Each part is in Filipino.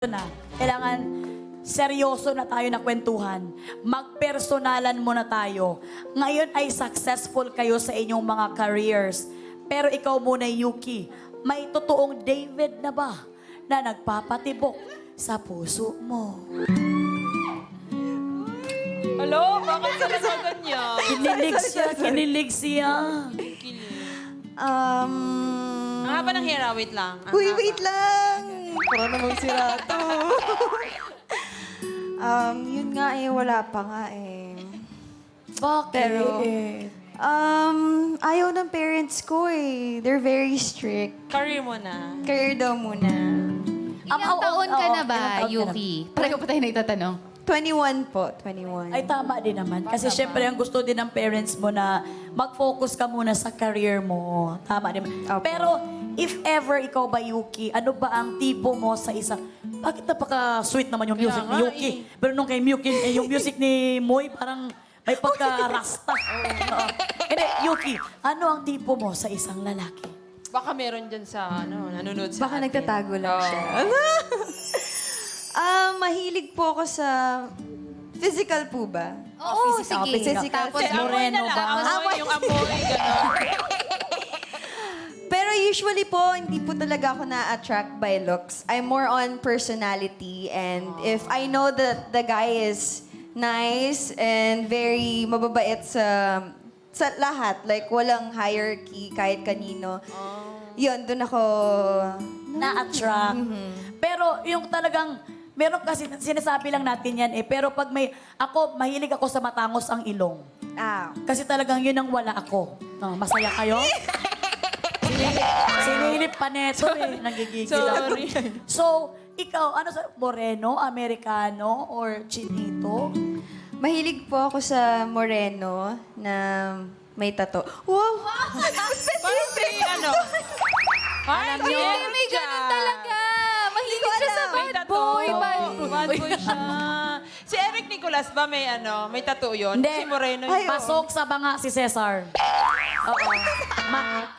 na. Kailangan seryoso na tayo na kwentuhan. Magpersonalan muna tayo. Ngayon ay successful kayo sa inyong mga careers. Pero ikaw muna, Yuki, may totoong David na ba na nagpapatibok sa puso mo? Hello? Bakit ka na ganyan? Kinilig siya. Ang haba ng hair, wait lang. Ang Uy, haba. wait lang! Para namang sira to. Yun nga eh, wala pa nga eh. Bakit? Pero, ayaw ng parents ko eh. They're very strict. Career mo na. Career daw muna. Ilang taon ka na ba, ilang taon ka na? Yuki? Pareho pa tayo nagtatanong. 21 po, 21. Ay, tama din naman. Kasi syempre, ang gusto din ng parents mo na mag-focus ka muna sa career mo. Tama din. Opo. Pero, if ever ikaw ba, Yuki, ano ba ang tipo mo sa isang... Bakit napaka-sweet naman yung music ni nga Yuki? Pero nung kay Yuki, yung music ni Moy, parang may pagka-rasta. Oo. Hindi, Yuki, ano ang tipo mo sa isang lalaki? Baka meron dyan sa, nanonood sa Baka atin. nagtatago lang Oo. siya. Mahilig po ako sa physical po ba? Oo, physical, sige. physical. Tapos, Kasi amoy Moreno na lang. ba? Amoy, yung amoy, gano'n. Pero usually po, hindi po talaga ako na-attract by looks. I'm more on personality. And if I know that the guy is nice and very mababait sa lahat, like walang hierarchy kahit kanino, yun, dun ako... Na-attract. Pero yung talagang... Meron kasi, sinasabi lang natin yan eh. Pero pag mahilig ako sa matangos ang ilong. Kasi talagang yun ang wala ako. Oh, masaya kayo? Sinilip pa neto eh. Nagigigil ako. Sorry. So, ikaw, Moreno, Amerikano, or Chinito? Mahilig po ako sa moreno na may tato. Wow! Parang may ano. Ay, Alam niyo, may ganun talaga. Mahilig siya sa May bad tattoo. boy. Bad boy siya. Si Eric Nicolas ba may tattoo yun? Hindi. Si Moreno Ay, yun. Pasok sa banga si Cesar. Oo.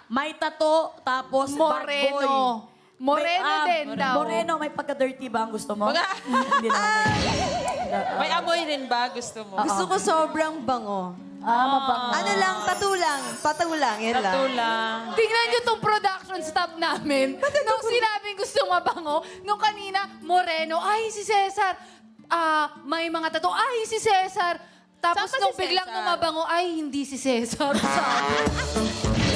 May tato, tapos bad boy. Moreno. Moreno din daw. Moreno, may pagka-dirty ba ang gusto mo? Baga- Hindi naman. May amoy rin ba gusto mo? Gusto ko sobrang bango. Mabango. Ano lang, tattoo lang. Tattoo lang, yun lang. Tattoo lang. Tingnan niyo tong production staff namin. Nung sinabing gusto mabango, nung kanina, Moreno, ay si Cesar. May mga tato, ay si Cesar. Tapos Saan ba nung si biglang Cesar? mabango, ay hindi si Cesar. Sabi.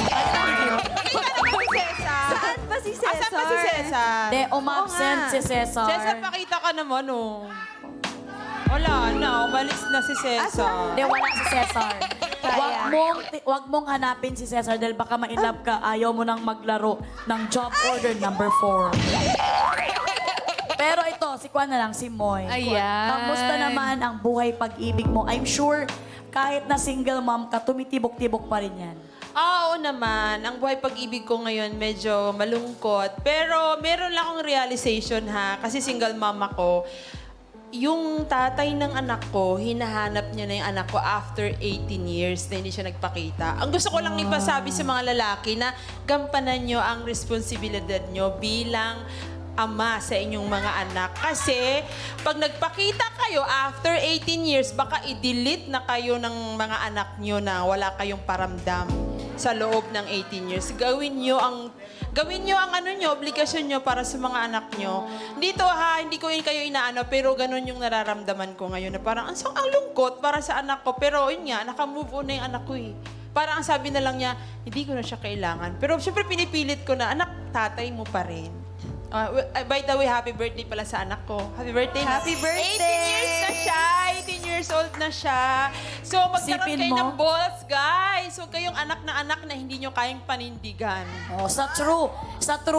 Pakita naman si Cesar. Saan ba si Cesar? Asan ba si Cesar? De, umabsent Oo nga. si Cesar. Cesar, pakita ka naman, oh. Wala na, umalis na si Cesar. De, wala si Cesar. Wag mong hanapin si Cesar dahil baka ma-inlove ka. Ayaw mo nang maglaro ng job order number 4. Pero ito, si Kwan na lang, si Moy. Ayan. Kamusta naman ang buhay pag-ibig mo? I'm sure kahit na single mom ka, tumitibok-tibok pa rin yan. Oo naman. Ang buhay pag-ibig ko ngayon medyo malungkot. Pero meron lang akong realization ha. Kasi single mom ako. Yung tatay ng anak ko, hinahanap niya na yung anak ko after 18 years na hindi siya nagpakita. Ang gusto ko lang ipasabi sa mga lalaki na gampanan nyo ang responsibilidad nyo bilang ama sa inyong mga anak. Kasi pag nagpakita kayo after 18 years, baka i-delete na kayo ng mga anak nyo na wala kayong paramdam sa loob ng 18 years. Gawin nyo ang ano nyo, obligasyon nyo para sa mga anak nyo. Dito ha, hindi ko kayo inaano, pero ganun yung nararamdaman ko ngayon na parang ang lungkot para sa anak ko. Pero yun nga, naka-move on na yung anak ko eh. Parang ang sabi na lang niya, hindi ko na siya kailangan. Pero syempre pinipilit ko na, anak, tatay mo pa rin. By the way, happy birthday pala sa anak ko. Happy birthday. Happy birthday! 18 years na siya. 18 years old na siya. So, magkaroon Sipin kayo mo. ng balls, guys. So, kayong anak na hindi nyo kayang panindigan. Oh, sa true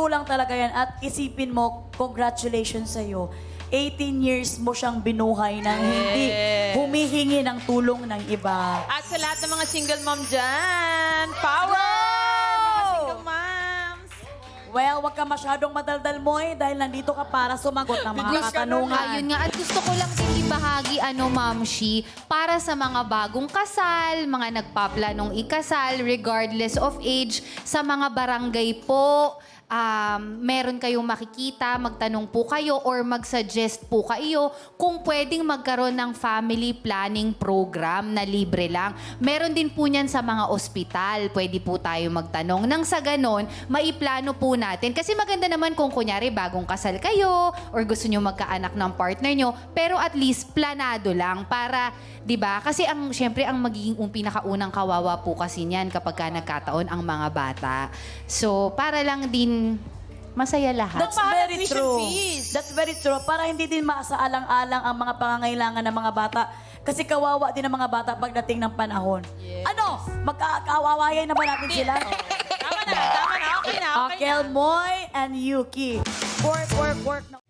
lang talaga yan. At isipin mo, congratulations sa'yo. 18 years mo siyang binuhay nang hindi Yes. humihingi ng tulong ng iba. At sa lahat ng mga single mom dyan, power! Mga single moms! Well, wag ka masyadong madaldal mo dahil nandito ka para sumagot ng mga Gusto- katanungan. Ayun nga. At gusto ko lang din ibahagi, Ma'am Shi, para sa mga bagong kasal, mga nagpaplanong ikasal, regardless of age, sa mga barangay po, meron kayong makikita, magtanong po kayo or mag-suggest po kayo kung pwedeng magkaroon ng family planning program na libre lang. Meron din po niyan sa mga ospital. Pwede po tayo magtanong. Nang sa ganon, maiplano po natin. Kasi maganda naman kung kunyari bagong kasal kayo or gusto nyo magkaanak ng partner nyo, pero at least planado lang para, di ba? Kasi syempre ang magiging pinakaunang kawawa po kasi niyan kapag ka nagkataon ang mga bata. So, para lang din masaya lahat. That's Mahal very tuition true. fees. That's very true. Para hindi din masaalang-alang ang mga pangangailangan ng mga bata. Kasi kawawa din ang mga bata pagdating ng panahon. Ano? Magkakawawayan na ba natin sila? Tama na. Okay na. Kelmoy and Yuki. Work.